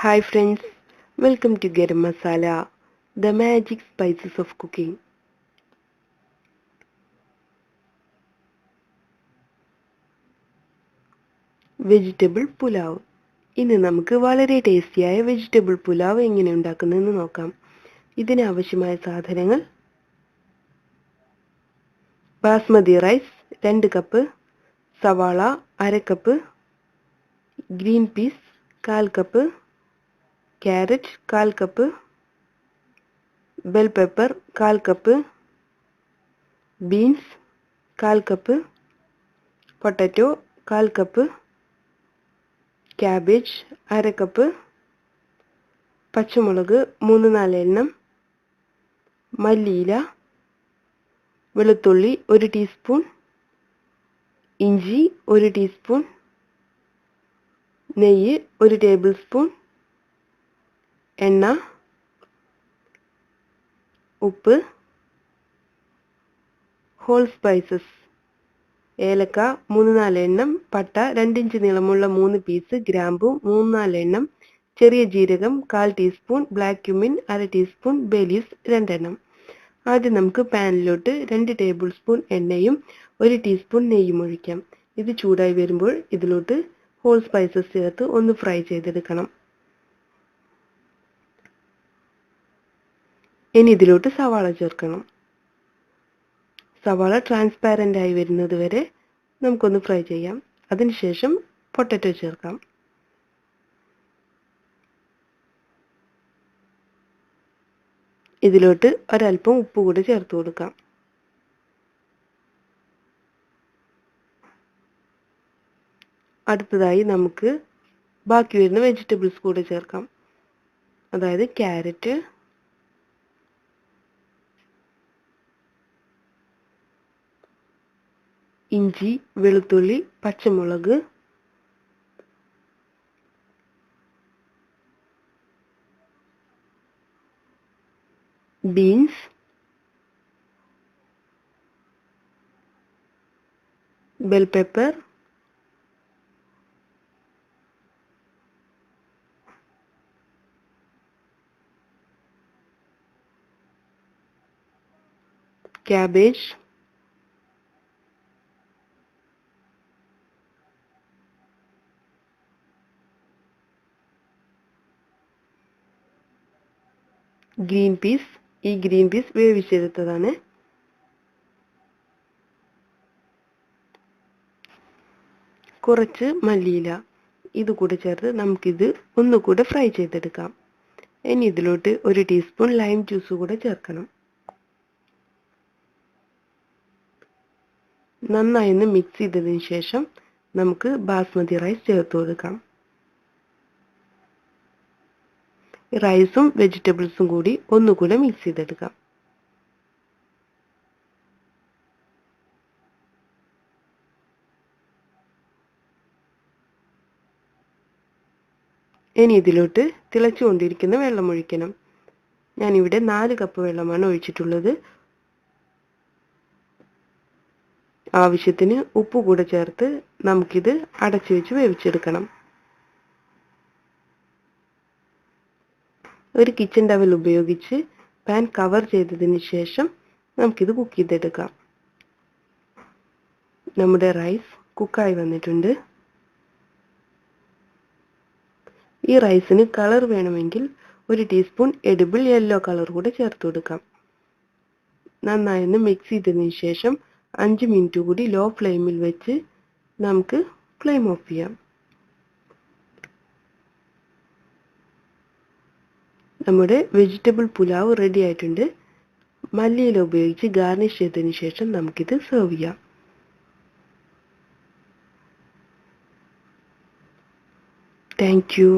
Hi friends, welcome to Garam Masala, the magic spices of cooking. Vegetable pulao. ഇന്ന് നമുക്ക് വളരെ ടേസ്റ്റിയായ vegetable pulao എങ്ങനെ ഉണ്ടാക്കുന്നതെന്ന് നോക്കാം. ഇതിനാവശ്യമായ സാധനങ്ങൾ: ബാസ്മതി റൈസ് 2 കപ്പ്, സവാള 1/2 cup, green peas 1/4 cup, carrot 1/4 cup, bell pepper 1/4 cup, beans 1/4 cup, potato 1/4 cup, cabbage 1/2 cup, പച്ചമുളക് 3-4 എണ്ണം, മല്ലിയില, വെളുത്തുള്ളി 1 ടീസ്പൂൺ, ഇഞ്ചി 1 ടീസ്പൂൺ, നെയ്യ് 1 ടേബിൾ സ്പൂൺ, എണ്ണ, ഉപ്പ്, ഹോൾ സ്പൈസസ്: ഏലക്ക 3-4 എണ്ണം, പട്ട 2 ഇഞ്ച് നീളമുള്ള 3 പീസ്, ഗ്രാമ്പു 3-4 എണ്ണം, ചെറിയ ജീരകം 1/4 teaspoon, black cumin 1/2 teaspoon, bay leaves 2 എണ്ണം. ആദ്യം നമുക്ക് പാനിലോട്ട് 2 ടേബിൾ സ്പൂൺ എണ്ണയും 1 ടീസ്പൂൺ നെയ്യും ഒഴിക്കാം. ഇത് ചൂടായി വരുമ്പോൾ ഇതിലോട്ട് ഹോൾ സ്പൈസസ് ചേർത്ത് ഒന്ന് ഫ്രൈ ചെയ്തെടുക്കണം. ഇനി ഇതിലോട്ട് സവാള ചേർക്കണം. സവാള ട്രാൻസ്പാരൻ്റ് ആയി വരുന്നത് വരെ നമുക്കൊന്ന് ഫ്രൈ ചെയ്യാം. അതിനുശേഷം പൊട്ടാറ്റോ ചേർക്കാം. ഇതിലോട്ട് ഒരല്പം ഉപ്പ് കൂടി ചേർത്ത് കൊടുക്കാം. അടുത്തതായി നമുക്ക് ബാക്കി വരുന്ന വെജിറ്റബിൾസ് കൂടി ചേർക്കാം. അതായത് ക്യാരറ്റ്, ഇഞ്ചി, വെളുത്തുള്ളി, പച്ചമുളക്, beans, bell pepper, cabbage, green peas. ഈ ഗ്രീൻ പീസ് വേവിച്ചെടുത്തതാണ്. കുറച്ച് മല്ലിയില. ഇത് കൂടെ ചേർത്ത് നമുക്കിത് ഒന്നുകൂടെ ഫ്രൈ ചെയ്തെടുക്കാം. ഇനി ഇതിലോട്ട് 1 ടീസ്പൂൺ ലൈം ജ്യൂസ് കൂടെ ചേർക്കണം. നന്നായി ഒന്ന് മിക്സ് ചെയ്തതിന് ശേഷം നമുക്ക് ബാസ്മതി റൈസ് ചേർത്ത് കൊടുക്കാം. റൈസും വെജിറ്റബിൾസും കൂടി ഒന്നുകൂടെ മിക്സ് ചെയ്തെടുക്കാം. ഇനി ഇതിലോട്ട് തിളച്ചുകൊണ്ടിരിക്കുന്ന വെള്ളം ഒഴിക്കണം. ഞാനിവിടെ 4 കപ്പ് വെള്ളമാണ് ഒഴിച്ചിട്ടുള്ളത്. ആവശ്യത്തിന് ഉപ്പ് കൂടെ ചേർത്ത് നമുക്കിത് അടച്ചു വെച്ച് വേവിച്ചെടുക്കണം. ഒരു കിച്ചൺ ടവൽ ഉപയോഗിച്ച് പാൻ കവർ ചെയ്തതിന് ശേഷം നമുക്കിത് കുക്ക് ചെയ്തെടുക്കാം. നമ്മുടെ റൈസ് കുക്കായി വന്നിട്ടുണ്ട്. ഈ റൈസിന് കളർ വേണമെങ്കിൽ 1 ടീസ്പൂൺ എഡിബിൾ യെല്ലോ കളർ കൂടെ ചേർത്ത് കൊടുക്കാം. നന്നായി ഒന്ന് മിക്സ് ചെയ്തതിന് ശേഷം 5 മിനിറ്റ് കൂടി ലോ ഫ്ലെയിമിൽ വെച്ച് നമുക്ക് ഫ്ലെയിം ഓഫ് ചെയ്യാം. നമ്മുടെ വെജിറ്റബിൾ പുലാവ് റെഡി ആയിട്ടുണ്ട്. മല്ലിയില ഉപയോഗിച്ച് ഗാർണിഷ് ചെയ്തതിന് ശേഷം നമുക്കിത് സെർവ് ചെയ്യാം. Thank you.